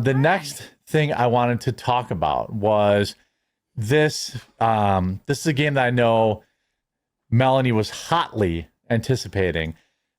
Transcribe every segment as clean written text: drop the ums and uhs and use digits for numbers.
The next thing I wanted to talk about was this. This is a game that I know Melonie was hotly anticipating.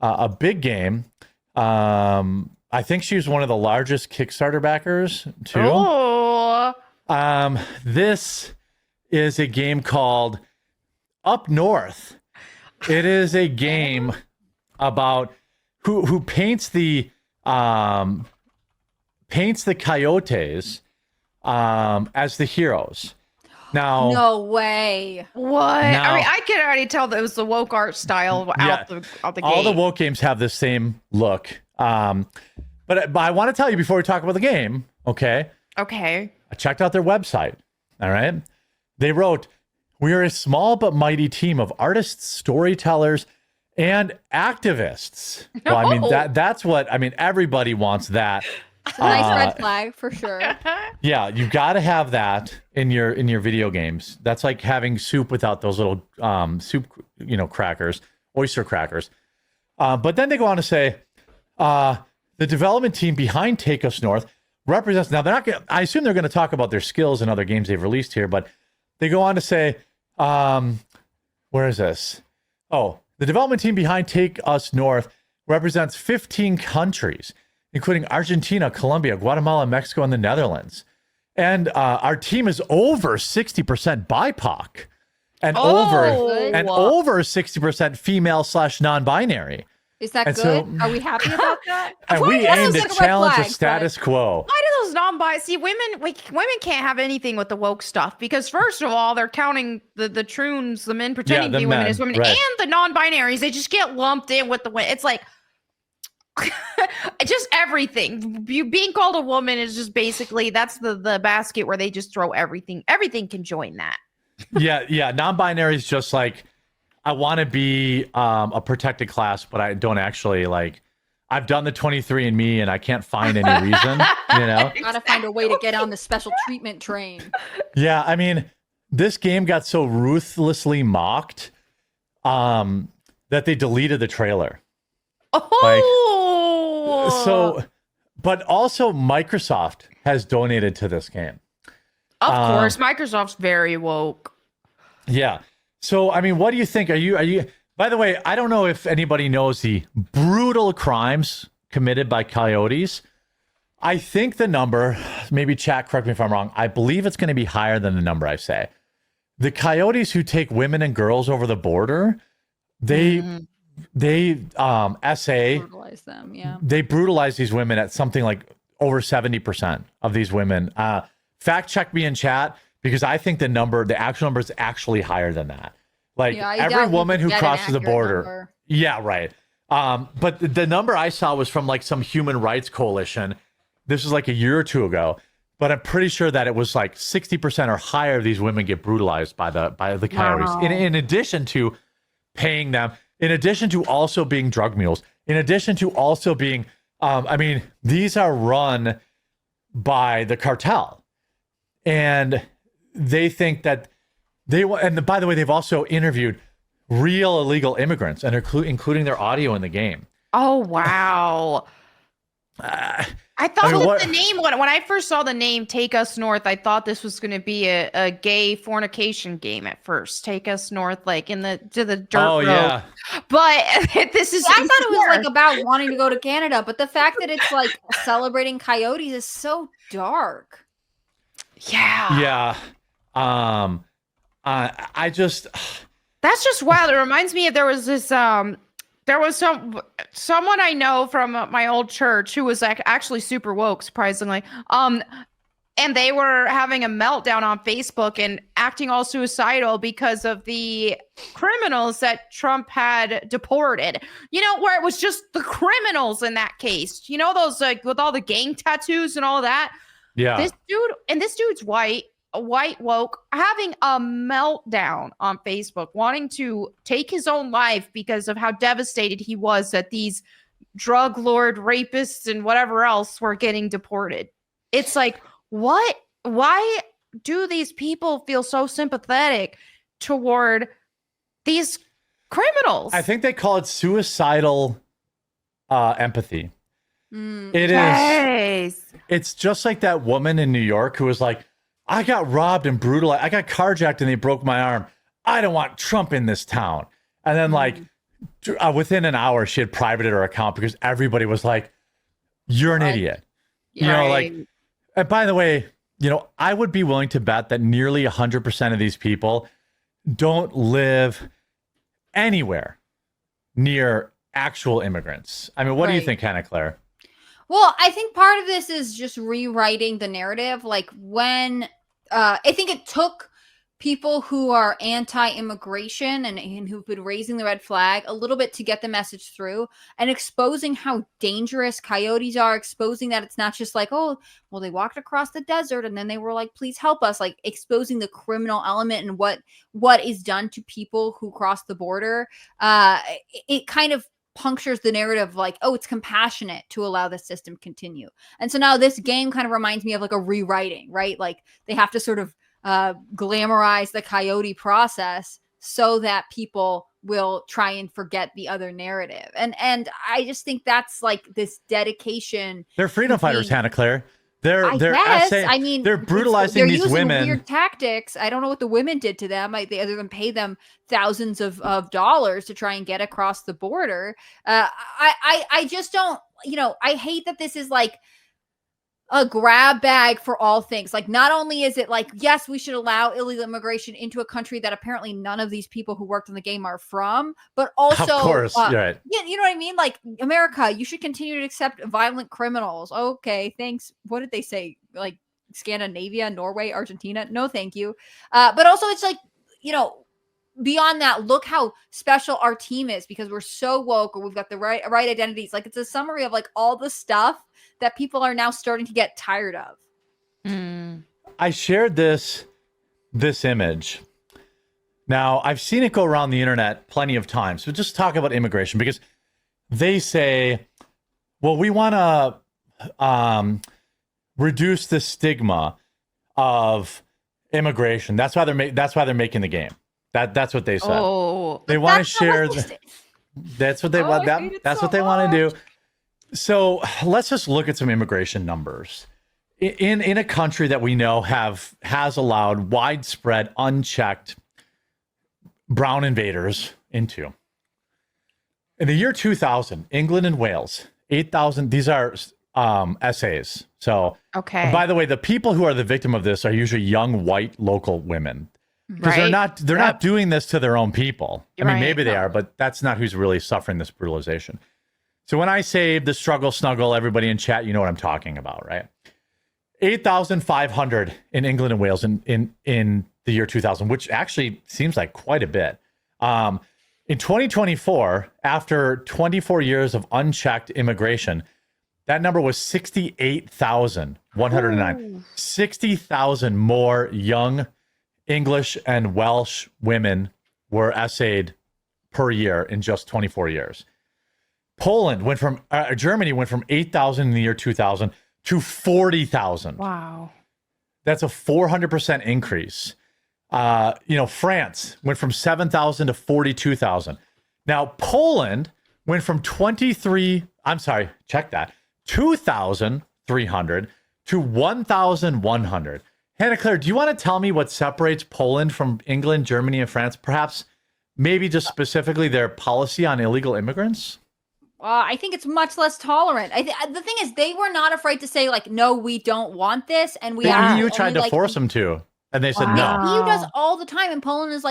A big game. I think she was one of the largest Kickstarter backers too. Oh, This is a game called Up North. It is a game about who paints the coyotes as the heroes. Now, No way. what? Now- I mean, I can already tell that it was the woke art style out the gate. all the woke games have the same look. But I want to tell you before we talk about the game, okay? Okay. I checked out their website. All right. They wrote, "We are a small but mighty team of artists, storytellers, and activists." Well, I mean, that's what, I mean, everybody wants that. It's a nice red flag for sure. Yeah, you got to have that in your video games. That's like having soup without those little soup, crackers, oyster crackers. But then they go on to say, the development team behind Take Us North represents. Now they're not going. I assume they're going to talk about their skills in other games they've released here, but they go on to say, where is this? Oh, the development team behind Take Us North represents 15 countries, including Argentina, Colombia, Guatemala, Mexico, and the Netherlands. And our team is over 60% BIPOC and over 60% female/non-binary. Is that And good? so- Are we happy about that? And Why we does aim it to look like a red challenge the flag, status quo. Why do those non-biased see women can't have anything with the woke stuff because first of all they're counting the troons, the men pretending the to be women men, as women, right. and the non-binaries. They just get lumped in with the women. It's like just everything. Being called a woman is just basically that's the basket where they just throw everything. Everything can join that. Yeah. Non-binary is just like, I want to be a protected class, but I don't actually like. I've done the 23andMe and I can't find any reason, Gotta find a way to get on the special treatment train. Yeah, I mean, this game got so ruthlessly mocked that they deleted the trailer. Oh, But also Microsoft has donated to this game. of course, Microsoft's very woke. Yeah. So, I mean, what do you think? Are you, by the way, I don't know if anybody knows the brutal crimes committed by coyotes. I think the number, maybe chat, correct me if I'm wrong. I believe it's going to be higher than the number I say. The coyotes who take women and girls over the border, they Brutalize them, yeah. they brutalize these women at something like over 70% of these women. Fact check me in chat because I think the actual number is actually higher than that. Like Yeah, I every doubt we woman could who get an crosses the accurate border. number. Yeah, right. But the number I saw was from like some human rights coalition. This was like a year or two ago. But I'm pretty sure that it was like 60% or higher of these women get brutalized by the coyotes. Wow. In addition to paying them, in addition to also being drug mules, in addition to also being, I mean, these are run by the cartel. And they think that and by the way, they've also interviewed real illegal immigrants and including their audio in the game. Oh wow. I thought the name when I first saw the name Take Us North, I thought this was going to be a gay fornication game at first. Take Us North, like to the dirt road. Yeah. But this is I thought it was like about wanting to go to Canada, but the fact that it's like celebrating coyotes is so dark. yeah. I just That's just wild. It reminds me of there was someone I know from my old church who was actually super woke, surprisingly. And they were having a meltdown on Facebook and acting all suicidal because of the criminals that Trump had deported. Where it was just the criminals in that case. Those like with all the gang tattoos and all that. yeah. This dude's white woke, having a meltdown on Facebook, wanting to take his own life because of how devastated he was that these drug lord rapists and whatever else were getting deported. It's like, what? Why do these people feel so sympathetic toward these criminals? I think they call it suicidal empathy. It is. Yes. It's just like that woman in New York who was like, I got robbed and brutalized. I got carjacked and they broke my arm. I don't want Trump in this town. And then within an hour, she had privated her account because everybody was like, you're an idiot. You know, like, and by the way, you know, I would be willing to bet that nearly 100% of these people don't live anywhere near actual immigrants. I mean, what do you think, Hannah Claire? Well, I think part of this is just rewriting the narrative. Like when I think it took people who are anti-immigration and who've been raising the red flag a little bit to get the message through, and exposing how dangerous coyotes are, exposing that it's not just like, oh, well, they walked across the desert and then they were like, please help us, like exposing the criminal element and what is done to people who cross the border. It kind of punctures the narrative like, oh, it's compassionate to allow the system continue. And so now this game kind of reminds me of like a rewriting, right? Like they have to sort of glamorize the coyote process so that people will try and forget the other narrative. And I just think that's like this dedication. They're freedom fighters, Hannah Claire. They're I mean, they're brutalizing these women. Weird tactics. I don't know what the women did to them. They other than pay them thousands of dollars to try and get across the border. I just don't. You know, I hate that this is like a grab bag for all things. Like, not only is it like, yes, we should allow illegal immigration into a country that apparently none of these people who worked on the game are from, but also, of course, right. Yeah, you know what I mean? Like, America, you should continue to accept violent criminals. Okay, thanks. What did they say? Like, Scandinavia, Norway, Argentina? No, thank you. But also, it's like, you know, beyond that, look how special our team is because we're so woke, or we've got the right identities. Like, it's a summary of like all the stuff that people are now starting to get tired of. I shared this image. Now, I've seen it go around the internet plenty of times. So just talk about immigration, because they say, well, we want to reduce the stigma of immigration. That's why they're making the game. That's what they said. Oh, they want to share. That's what they want. That's what they want to do. So let's just look at some immigration numbers. In a country that we know has allowed widespread, unchecked brown invaders into. In the year 2000, England and Wales, 8,000. These are essays. So, okay. By the way, the people who are the victim of this are usually young white local women, because they're not doing this to their own people. I mean, maybe they are, but that's not who's really suffering this brutalization. So when I say the struggle snuggle, everybody in chat, you know what I'm talking about, right? 8,500 in England and Wales in the year 2000, which actually seems like quite a bit. In 2024, after 24 years of unchecked immigration, that number was 68,109. 60,000 more young English and Welsh women were essayed per year in just 24 years. Poland went from Germany went from 8,000 in the year 2000 to 40,000. Wow. That's a 400% increase. France went from 7,000 to 42,000. Now, Poland went from 2,300 to 1,100. Hannah Claire, do you want to tell me what separates Poland from England, Germany, and France? Perhaps, maybe just specifically their policy on illegal immigrants? I think it's much less tolerant. The thing is, they were not afraid to say, like, no, we don't want this. And the EU tried to force them to, and they said no. The EU does all the time. And Poland is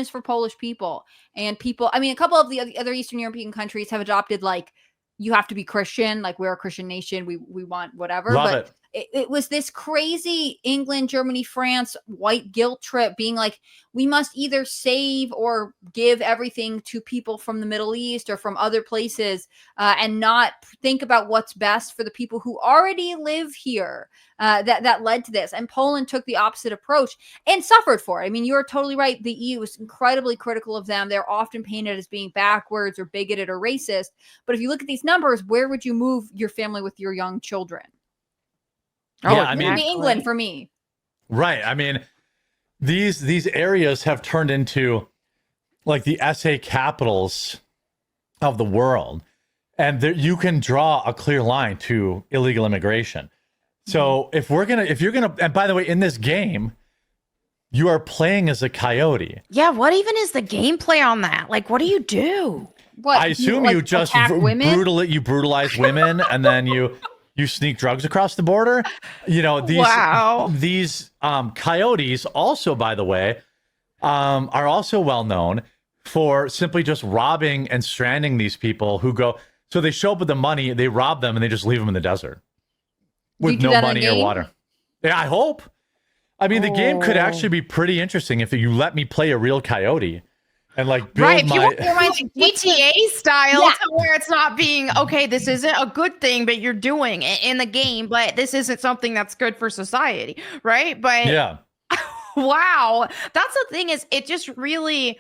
for Polish people. And people, I mean, a couple of the other Eastern European countries have adopted, like, you have to be Christian. Like, we're a Christian nation. We want whatever. Love it. It was this crazy England, Germany, France white guilt trip, being like, we must either save or give everything to people from the Middle East or from other places, and not think about what's best for the people who already live here. That led to this. And Poland took the opposite approach and suffered for it. I mean, you're totally right. The EU is incredibly critical of them. They're often painted as being backwards or bigoted or racist. But if you look at these numbers, where would you move your family with your young children? Yeah, it would be England for me. Right. I mean, these areas have turned into like the essay capitals of the world. and there, you can draw a clear line to illegal immigration. So if you're gonna, and by the way, in this game, you are playing as a coyote. Yeah, what even is the gameplay on that? Like, what do you do? What, I assume like, you just attack women? brutalize women, and then you sneak drugs across the border. You know, these coyotes also, by the way, are also well known for simply just robbing and stranding these people who go. So they show up with the money, they rob them, and they just leave them in the desert with no money or water. Yeah, I hope. I mean, the game could actually be pretty interesting if you let me play a real coyote and like build Right, if you my. want your GTA style to where it's not being okay. This isn't a good thing, but you're doing it in the game. But this isn't something that's good for society, right? But Yeah. wow, that's the thing is, it just really.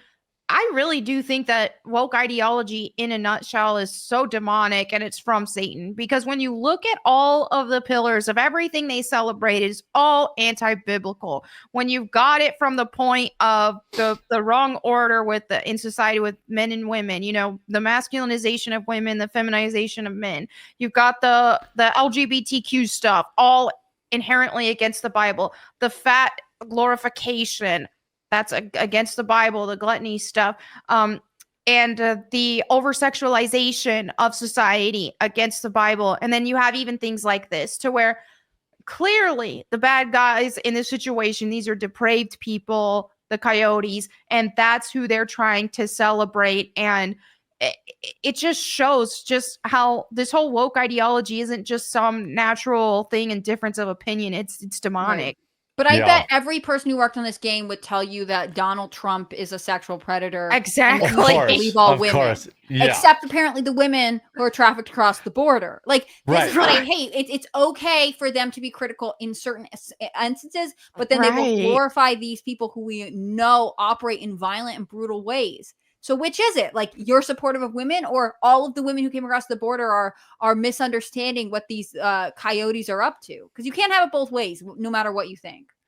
I really do think that woke ideology in a nutshell is so demonic, and it's from Satan, because when you look at all of the pillars of everything they celebrate, it's all anti-biblical. When you've got it from the point of the wrong order in society with men and women, you know, the masculinization of women, the feminization of men. You've got the LGBTQ stuff, all inherently against the Bible. The fat glorification, that's against the Bible, the gluttony stuff, and the over-sexualization of society against the Bible. And then you have even things like this, to where clearly the bad guys in this situation, these are depraved people, the coyotes, and that's who they're trying to celebrate. And it just shows just how this whole woke ideology isn't just some natural thing and difference of opinion. It's demonic. Right. But I bet every person who worked on this game would tell you that Donald Trump is a sexual predator. Exactly. And he believe all women. Course. Yeah. Except apparently the women who are trafficked across the border. Like, this is what I hate. It's okay for them to be critical in certain instances, but then they will glorify these people who we know operate in violent and brutal ways. So which is it? Like, you're supportive of women, or all of the women who came across the border are misunderstanding what these coyotes are up to? Because you can't have it both ways, no matter what you think.